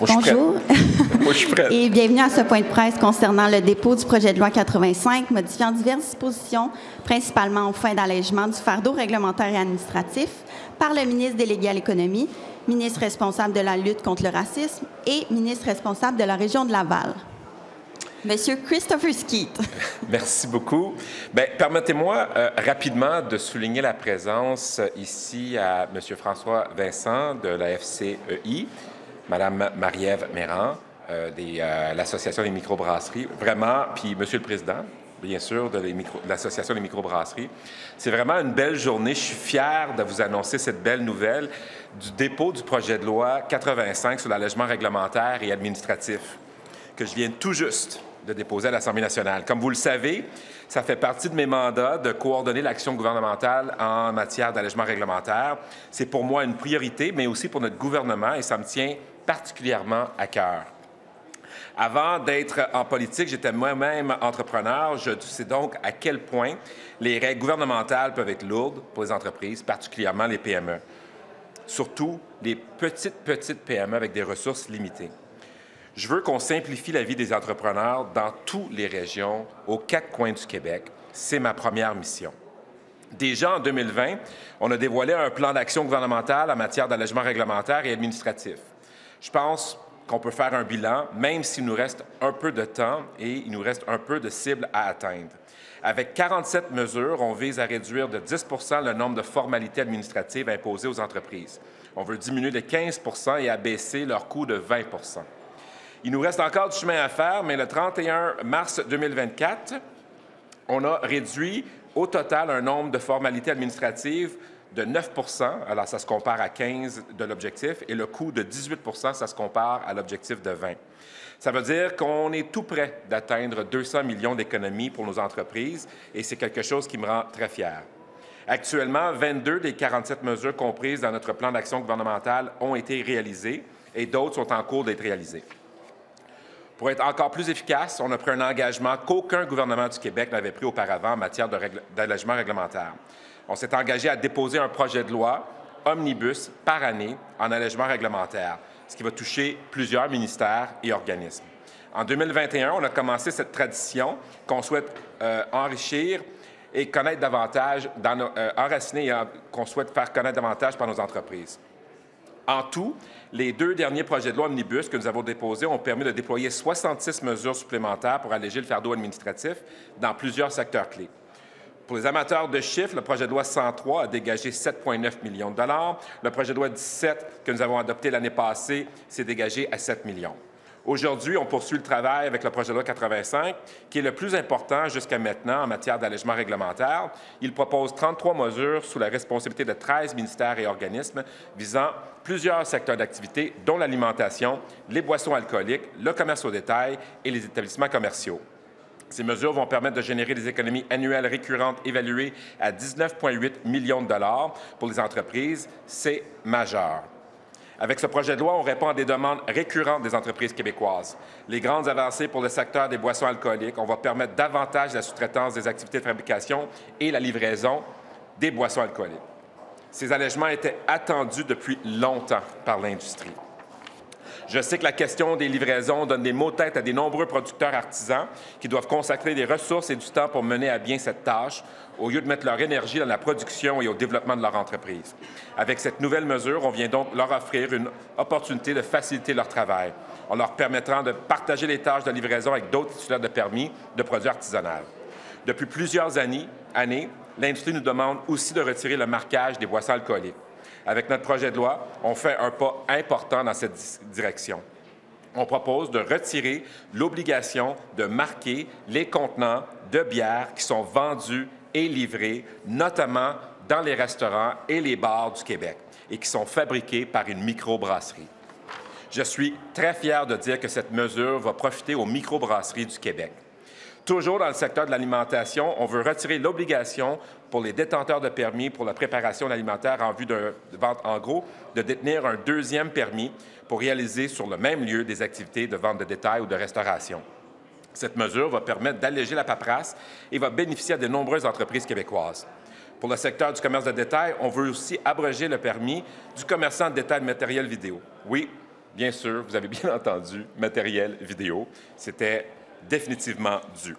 Bonjour. Moi, je suis prête. Et bienvenue à ce point de presse concernant le dépôt du projet de loi 85 modifiant diverses dispositions, principalement aux fins d'allègement du fardeau réglementaire et administratif, par le ministre délégué à l'économie, ministre responsable de la lutte contre le racisme et ministre responsable de la région de Laval. Monsieur Christopher Skeet. Merci beaucoup. Permettez-moi rapidement de souligner la présence ici à M. François Vincent de la FCEI, Mme Marie-Ève Méran de l'Association des microbrasseries, vraiment, puis Monsieur le Président, bien sûr, de l'Association des microbrasseries. C'est vraiment une belle journée. Je suis fier de vous annoncer cette belle nouvelle du dépôt du projet de loi 85 sur l'allègement réglementaire et administratif que je viens tout juste de déposer à l'Assemblée nationale. Comme vous le savez, ça fait partie de mes mandats de coordonner l'action gouvernementale en matière d'allègement réglementaire. C'est pour moi une priorité, mais aussi pour notre gouvernement, et ça me tient particulièrement à cœur. Avant d'être en politique, j'étais moi-même entrepreneur. Je sais donc à quel point les règles gouvernementales peuvent être lourdes pour les entreprises, particulièrement les PME. Surtout les petites PME avec des ressources limitées. Je veux qu'on simplifie la vie des entrepreneurs dans toutes les régions, aux 4 coins du Québec. C'est ma première mission. Déjà en 2020, on a dévoilé un plan d'action gouvernemental en matière d'allègement réglementaire et administratif. Je pense qu'on peut faire un bilan, même s'il nous reste un peu de temps et il nous reste un peu de cibles à atteindre. Avec 47 mesures, on vise à réduire de 10 % le nombre de formalités administratives imposées aux entreprises. On veut diminuer de 15 % et abaisser leur coût de 20 %. Il nous reste encore du chemin à faire, mais le 31 mars 2024, on a réduit au total un nombre de formalités administratives de 9 %, alors ça se compare à 15 de l'objectif, et le coût de 18 %, ça se compare à l'objectif de 20. Ça veut dire qu'on est tout près d'atteindre 200 millions d'économies pour nos entreprises, et c'est quelque chose qui me rend très fier. Actuellement, 22 des 47 mesures comprises dans notre plan d'action gouvernemental ont été réalisées, et d'autres sont en cours d'être réalisées. Pour être encore plus efficace, on a pris un engagement qu'aucun gouvernement du Québec n'avait pris auparavant en matière d'allègement réglementaire. On s'est engagé à déposer un projet de loi omnibus par année en allègement réglementaire, ce qui va toucher plusieurs ministères et organismes. En 2021, on a commencé cette tradition qu'on souhaite enrichir et connaître davantage, enraciner et qu'on souhaite faire connaître davantage par nos entreprises. En tout, les 2 derniers projets de loi omnibus que nous avons déposés ont permis de déployer 66 mesures supplémentaires pour alléger le fardeau administratif dans plusieurs secteurs clés. Pour les amateurs de chiffres, le projet de loi 103 a dégagé 7,9 millions de dollars. Le projet de loi 17 que nous avons adopté l'année passée s'est dégagé à 7 millions. Aujourd'hui, on poursuit le travail avec le projet de loi 85, qui est le plus important jusqu'à maintenant en matière d'allègement réglementaire. Il propose 33 mesures sous la responsabilité de 13 ministères et organismes visant plusieurs secteurs d'activité, dont l'alimentation, les boissons alcooliques, le commerce au détail et les établissements commerciaux. Ces mesures vont permettre de générer des économies annuelles récurrentes évaluées à 19,8 millions de dollars pour les entreprises. C'est majeur. Avec ce projet de loi, on répond à des demandes récurrentes des entreprises québécoises. Les grandes avancées pour le secteur des boissons alcooliques, on va permettre davantage la sous-traitance des activités de fabrication et la livraison des boissons alcooliques. Ces allègements étaient attendus depuis longtemps par l'industrie. Je sais que la question des livraisons donne des maux de tête à des nombreux producteurs artisans qui doivent consacrer des ressources et du temps pour mener à bien cette tâche, au lieu de mettre leur énergie dans la production et au développement de leur entreprise. Avec cette nouvelle mesure, on vient donc leur offrir une opportunité de faciliter leur travail, en leur permettant de partager les tâches de livraison avec d'autres titulaires de permis de produits artisanaux. Depuis plusieurs années, l'industrie nous demande aussi de retirer le marquage des boissons alcooliques. Avec notre projet de loi, on fait un pas important dans cette direction. On propose de retirer l'obligation de marquer les contenants de bière qui sont vendus et livrés, notamment dans les restaurants et les bars du Québec, et qui sont fabriqués par une microbrasserie. Je suis très fier de dire que cette mesure va profiter aux microbrasseries du Québec. Toujours dans le secteur de l'alimentation, on veut retirer l'obligation pour les détenteurs de permis pour la préparation alimentaire en vue de vente en gros de détenir un 2e permis pour réaliser sur le même lieu des activités de vente de détail ou de restauration. Cette mesure va permettre d'alléger la paperasse et va bénéficier à de nombreuses entreprises québécoises. Pour le secteur du commerce de détail, on veut aussi abroger le permis du commerçant de détail de matériel vidéo. Oui, bien sûr, vous avez bien entendu, matériel vidéo. C'était définitivement dû.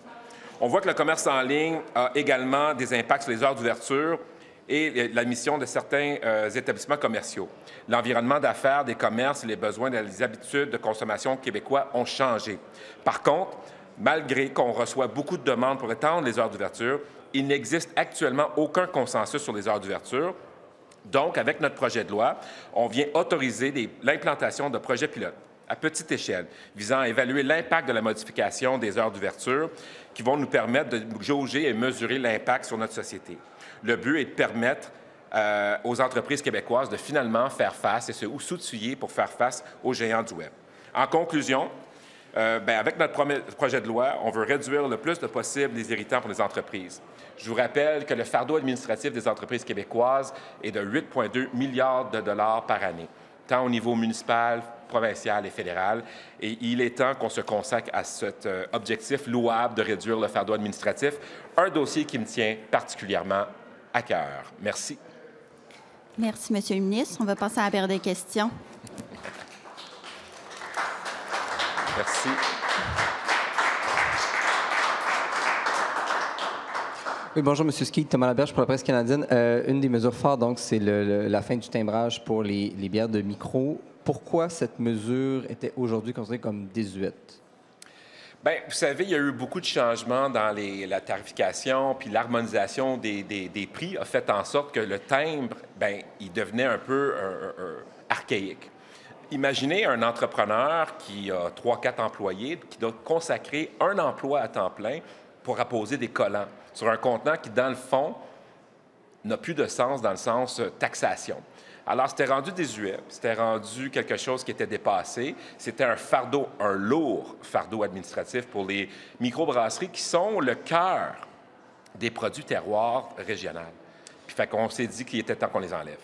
On voit que le commerce en ligne a également des impacts sur les heures d'ouverture et la mission de certains établissements commerciaux. L'environnement d'affaires des commerces et les besoins et les habitudes de consommation québécois ont changé. Par contre, malgré qu'on reçoit beaucoup de demandes pour étendre les heures d'ouverture, il n'existe actuellement aucun consensus sur les heures d'ouverture. Donc, avec notre projet de loi, on vient autoriser l'implantation de projets pilotes à petite échelle, visant à évaluer l'impact de la modification des heures d'ouverture qui vont nous permettre de jauger et mesurer l'impact sur notre société. Le but est de permettre aux entreprises québécoises de finalement faire face et se s'outiller pour faire face aux géants du Web. En conclusion, avec notre projet de loi, on veut réduire le plus possible les irritants pour les entreprises. Je vous rappelle que le fardeau administratif des entreprises québécoises est de 8,2 milliards de dollars par année, tant au niveau municipal, provincial et fédéral. Et il est temps qu'on se consacre à cet objectif louable de réduire le fardeau administratif, un dossier qui me tient particulièrement à cœur. Merci. Merci, Monsieur le ministre. On va passer à la période des questions. Merci. Oui, bonjour, M. Ski, Thomas Laberge pour la presse canadienne. Une des mesures fortes, donc, c'est la fin du timbrage pour les bières de micro. Pourquoi cette mesure était aujourd'hui considérée comme désuète? Bien, vous savez, il y a eu beaucoup de changements dans la tarification, puis l'harmonisation des prix a fait en sorte que le timbre, bien, il devenait un peu archaïque. Imaginez un entrepreneur qui a 3-4 employés, qui doit consacrer un emploi à temps plein pour apposer des collants sur un contenant qui, dans le fond, n'a plus de sens dans le sens taxation. Alors, c'était rendu désuet, c'était rendu quelque chose qui était dépassé. C'était un lourd fardeau administratif pour les microbrasseries qui sont le cœur des produits terroirs régionaux. Puis, fait qu'on s'est dit qu'il était temps qu'on les enlève.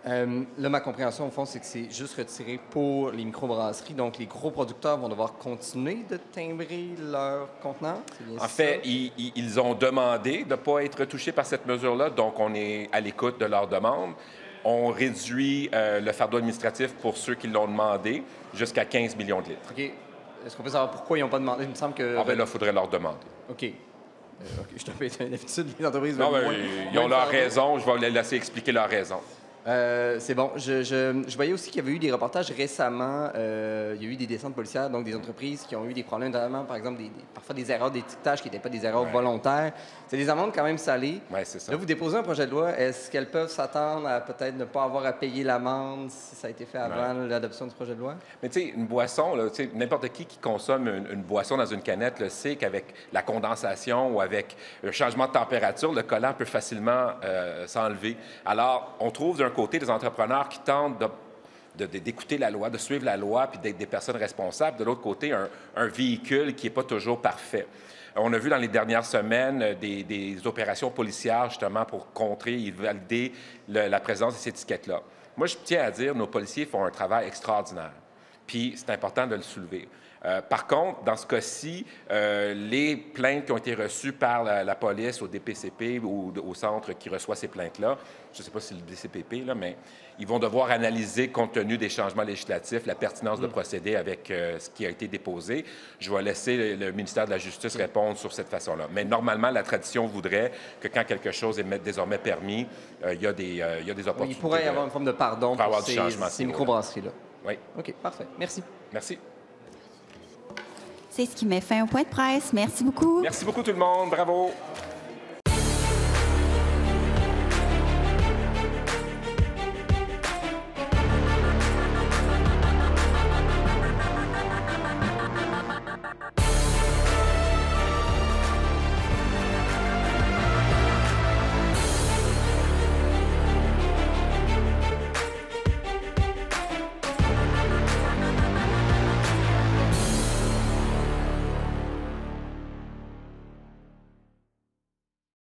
Là, ma compréhension, au fond, c'est que c'est juste retiré pour les microbrasseries. Donc, les gros producteurs vont devoir continuer de timbrer leurs contenants? En fait, ils ont demandé de ne pas être touchés par cette mesure-là, donc on est à l'écoute de leurs demandes. On réduit le fardeau administratif pour ceux qui l'ont demandé jusqu'à 15 millions de litres. OK. Est-ce qu'on peut savoir pourquoi ils n'ont pas demandé? Il me semble que... Ah, bien là, il faudrait leur demander. OK. Je te fais l'habitude, les entreprises... Non, bien, ils ont leur raison. Je vais les laisser expliquer leur raison. C'est bon. Je voyais aussi qu'il y avait eu des reportages récemment. Il y a eu des descentes policières, donc des entreprises qui ont eu des problèmes, notamment, par exemple, parfois des erreurs d'étiquetage qui n'étaient pas des erreurs volontaires. C'est des amendes quand même salées. Oui, c'est ça. Là, vous déposez un projet de loi. Est-ce qu'elles peuvent s'attendre à peut-être ne pas avoir à payer l'amende si ça a été fait avant l'adoption du projet de loi? Mais tu sais, une boisson, n'importe qui consomme une boisson dans une canette le sait qu'avec la condensation ou avec le changement de température, le collant peut facilement s'enlever. Alors, on trouve d'un côté des entrepreneurs qui tentent d'écouter la loi, de suivre la loi, puis d'être des personnes responsables. De l'autre côté, un véhicule qui n'est pas toujours parfait. On a vu dans les dernières semaines des opérations policières, justement, pour contrer et valider la présence de ces étiquettes-là. Moi, je tiens à dire, nos policiers font un travail extraordinaire. Puis, c'est important de le soulever. Par contre, dans ce cas-ci, les plaintes qui ont été reçues par la police au DPCP ou au centre qui reçoit ces plaintes-là, je ne sais pas si c'est le DCPP, là, mais ils vont devoir analyser, compte tenu des changements législatifs, la pertinence de procéder avec ce qui a été déposé. Je vais laisser le ministère de la Justice répondre sur cette façon-là. Mais normalement, la tradition voudrait que quand quelque chose est désormais permis, il y a des opportunités. Il pourrait y avoir une forme de pardon pour ces microbrasseries-là. Oui. OK, parfait. Merci. Merci. C'est ce qui met fin au point de presse. Merci beaucoup. Merci beaucoup tout le monde. Bravo.